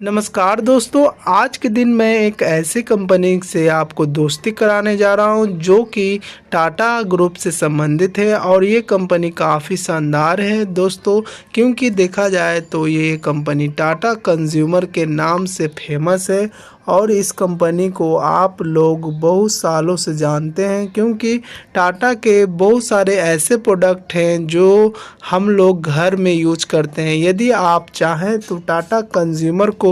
नमस्कार दोस्तों, आज के दिन मैं एक ऐसी कंपनी से आपको दोस्ती कराने जा रहा हूं जो कि टाटा ग्रुप से संबंधित है और ये कंपनी काफ़ी शानदार है दोस्तों। क्योंकि देखा जाए तो ये कंपनी टाटा कंज्यूमर के नाम से फेमस है और इस कंपनी को आप लोग बहुत सालों से जानते हैं क्योंकि टाटा के बहुत सारे ऐसे प्रोडक्ट हैं जो हम लोग घर में यूज करते हैं। यदि आप चाहें तो टाटा कंज्यूमर को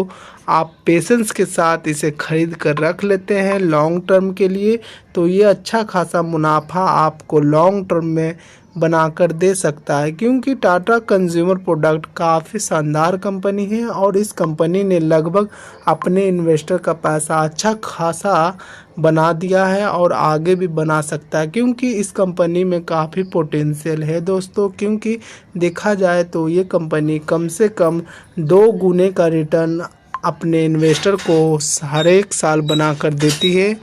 आप पेशेंस के साथ इसे खरीद कर रख लेते हैं लॉन्ग टर्म के लिए, तो ये अच्छा खासा मुनाफा आपको लॉन्ग टर्म में बनाकर दे सकता है। क्योंकि टाटा कंज्यूमर प्रोडक्ट काफ़ी शानदार कंपनी है और इस कंपनी ने लगभग अपने इन्वेस्टर का पैसा अच्छा खासा बना दिया है और आगे भी बना सकता है। क्योंकि इस कंपनी में काफ़ी पोटेंशियल है दोस्तों। क्योंकि देखा जाए तो ये कंपनी कम से कम 2 गुने का रिटर्न अपने इन्वेस्टर को हर एक साल बना कर देती है।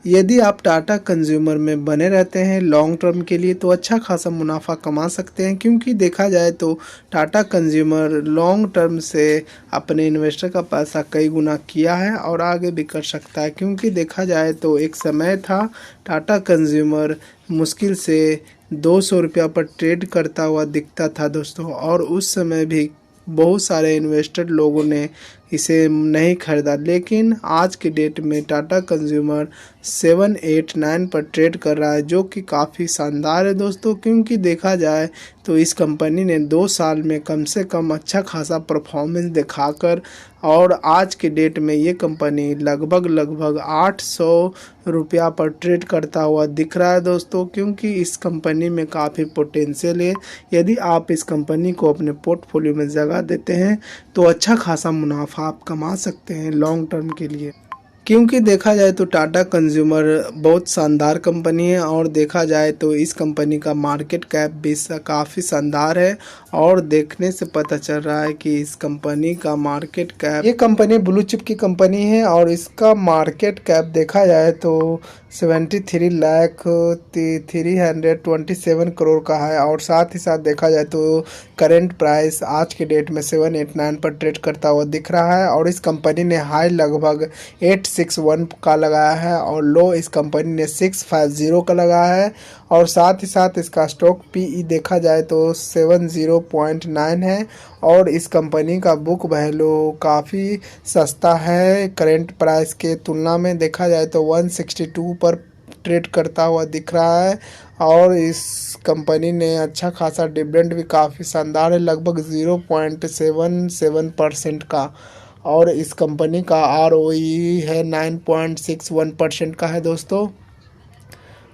यदि आप टाटा कंज्यूमर में बने रहते हैं लॉन्ग टर्म के लिए तो अच्छा खासा मुनाफा कमा सकते हैं। क्योंकि देखा जाए तो टाटा कंज्यूमर लॉन्ग टर्म से अपने इन्वेस्टर का पैसा कई गुना किया है और आगे भी कर सकता है। क्योंकि देखा जाए तो एक समय था टाटा कंज्यूमर मुश्किल से 200 रुपया पर ट्रेड करता हुआ दिखता था दोस्तों, और उस समय भी बहुत सारे इन्वेस्टर लोगों ने इसे नहीं खरीदा। लेकिन आज के डेट में टाटा कंज्यूमर 7-8-9 पर ट्रेड कर रहा है, जो कि काफ़ी शानदार है दोस्तों। क्योंकि देखा जाए तो इस कंपनी ने 2 साल में कम से कम अच्छा खासा परफॉर्मेंस दिखाकर और आज के डेट में ये कंपनी लगभग 800 रुपया पर ट्रेड करता हुआ दिख रहा है दोस्तों। क्योंकि इस कंपनी में काफ़ी पोटेंशियल है। यदि आप इस कंपनी को अपने पोर्टफोलियो में जगह देते हैं तो अच्छा खासा मुनाफा आप कमा सकते हैं लॉन्ग टर्म के लिए। क्योंकि देखा जाए तो टाटा कंज्यूमर बहुत शानदार कंपनी है और देखा जाए तो इस कंपनी का मार्केट कैप भी काफ़ी शानदार है। और देखने से पता चल रहा है कि इस कंपनी का मार्केट कैप, ये कंपनी ब्लू चिप की कंपनी है और इसका मार्केट कैप देखा जाए तो 73,327 करोड़ का है। और साथ ही साथ देखा जाए तो करेंट प्राइस आज के डेट में 789 पर ट्रेड करता हुआ दिख रहा है। और इस कंपनी ने हाई लगभग 861 का लगाया है और लो इस कंपनी ने 650 का लगाया है। और साथ ही साथ इसका स्टॉक पीई देखा जाए तो 70.9 है। और इस कंपनी का बुक वैल्यू काफ़ी सस्ता है करेंट प्राइस के तुलना में। देखा जाए तो 162 पर ट्रेड करता हुआ दिख रहा है। और इस कंपनी ने अच्छा खासा डिविडेंड भी काफ़ी शानदार है, लगभग 0.77% का। और इस कंपनी का आरओई है 9.61% का है दोस्तों।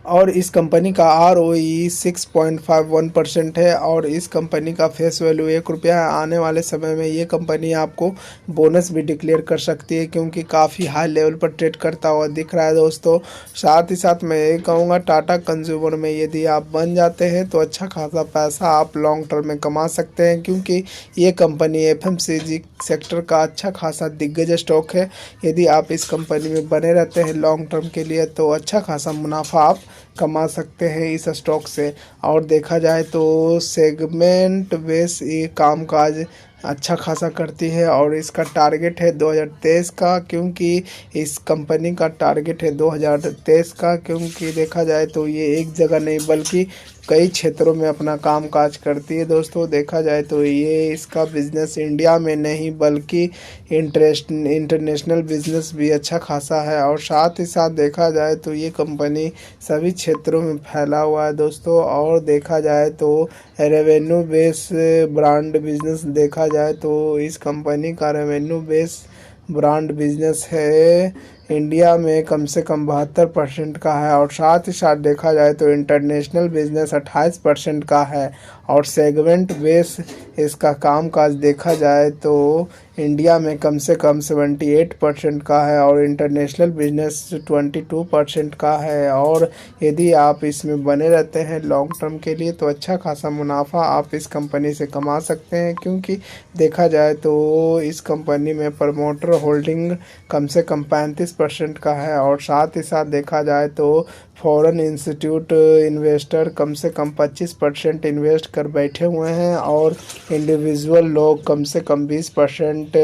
और इस कंपनी का आरओई 6.51% है। और इस कंपनी का फेस वैल्यू 1 रुपया है। आने वाले समय में ये कंपनी आपको बोनस भी डिक्लेयर कर सकती है क्योंकि काफ़ी हाई लेवल पर ट्रेड करता हुआ दिख रहा है दोस्तों। साथ ही साथ मैं ये कहूँगा टाटा कंज्यूमर में यदि आप बन जाते हैं तो अच्छा खासा पैसा आप लॉन्ग टर्म में कमा सकते हैं। क्योंकि ये कंपनी एफएमसीजी सेक्टर का अच्छा खासा दिग्गज स्टॉक है। यदि आप इस कंपनी में बने रहते हैं लॉन्ग टर्म के लिए तो अच्छा खासा मुनाफा आप कमा सकते हैं इस स्टॉक से। और देखा जाए तो सेगमेंट बेस ये कामकाज अच्छा खासा करती है और इसका टारगेट है 2023 का। क्योंकि इस कंपनी का टारगेट है 2023 का। क्योंकि देखा जाए तो ये एक जगह नहीं बल्कि कई क्षेत्रों में अपना कामकाज करती है दोस्तों। देखा जाए तो ये इसका बिजनेस इंडिया में नहीं बल्कि इंटरनेशनल बिजनेस भी अच्छा खासा है। और साथ ही साथ देखा जाए तो ये कंपनी सभी क्षेत्रों में फैला हुआ है दोस्तों। और देखा जाए तो रेवेन्यू बेस ब्रांड बिजनेस देखा जाए तो इस कंपनी का रेवेन्यू बेस ब्रांड बिजनेस है इंडिया में कम से कम 72% का है। और साथ ही साथ देखा जाए तो इंटरनेशनल बिजनेस 28% का है। और सेगमेंट बेस इसका कामकाज देखा जाए तो इंडिया में कम से कम 78% का है और इंटरनेशनल बिजनेस 22% का है। और यदि आप इसमें बने रहते हैं लॉन्ग टर्म के लिए तो अच्छा खासा मुनाफा आप इस कंपनी से कमा सकते हैं। क्योंकि देखा जाए तो इस कंपनी में प्रमोटर होल्डिंग कम से कम 35% का है। और साथ ही साथ देखा जाए तो फॉरेन इंस्टीट्यूट इन्वेस्टर कम से कम 25% इन्वेस्ट कर बैठे हुए हैं और इंडिविजुअल लोग कम से कम 20%,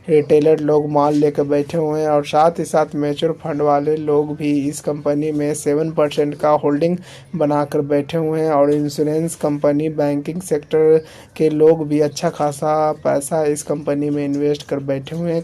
रिटेलर लोग माल लेकर बैठे हुए हैं और साथ ही साथ म्यूचुअल फंड वाले लोग भी इस कंपनी में 7% का होल्डिंग बनाकर बैठे हुए हैं और इंश्योरेंस कंपनी, बैंकिंग सेक्टर के लोग भी अच्छा खासा पैसा इस कंपनी में इन्वेस्ट कर बैठे हुए हैं।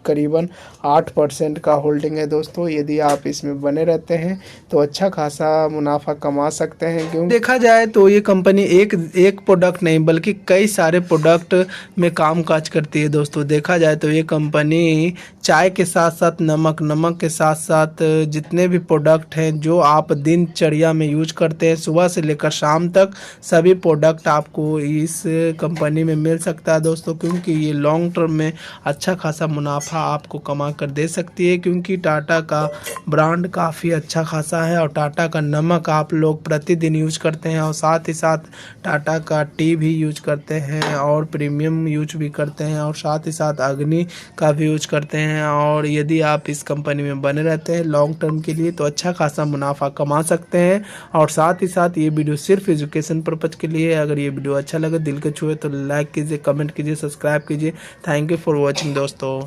करीबन 8% का होल्डिंग है दोस्तों। यदि आप इसमें बने रहते हैं तो अच्छा खासा मुनाफा कमा सकते हैं। क्यों देखा जाए तो ये कंपनी एक प्रोडक्ट नहीं बल्कि कई सारे प्रोडक्ट में कामकाज करती है दोस्तों। देखा जाए तो ये कंपनी चाय के साथ साथ नमक के साथ साथ जितने भी प्रोडक्ट हैं जो आप दिनचर्या में यूज करते हैं सुबह से लेकर शाम तक, सभी प्रोडक्ट आपको इस कंपनी में मिल सकता है दोस्तों। क्योंकि ये लॉन्ग टर्म में अच्छा खासा मुनाफा आपको कमा कर दे सकती है। क्योंकि टाटा का ब्रांड काफ़ी अच्छा खासा है और टाटा का नमक आप लोग प्रतिदिन यूज करते हैं और साथ ही साथ टाटा का टी भी यूज करते हैं और प्रीमियम यूज भी करते हैं और साथ ही साथ अग्नि का भी यूज करते हैं। और यदि आप इस कंपनी में बने रहते हैं लॉन्ग टर्म के लिए तो अच्छा खासा मुनाफा कमा सकते हैं। और साथ ही साथ ये वीडियो सिर्फ एजुकेशन पर्पज़ के लिए है। अगर ये वीडियो अच्छा लगे, दिल के छुए तो लाइक कीजिए, कमेंट कीजिए, सब्सक्राइब कीजिए। थैंक यू फॉर वॉचिंग दोस्तों।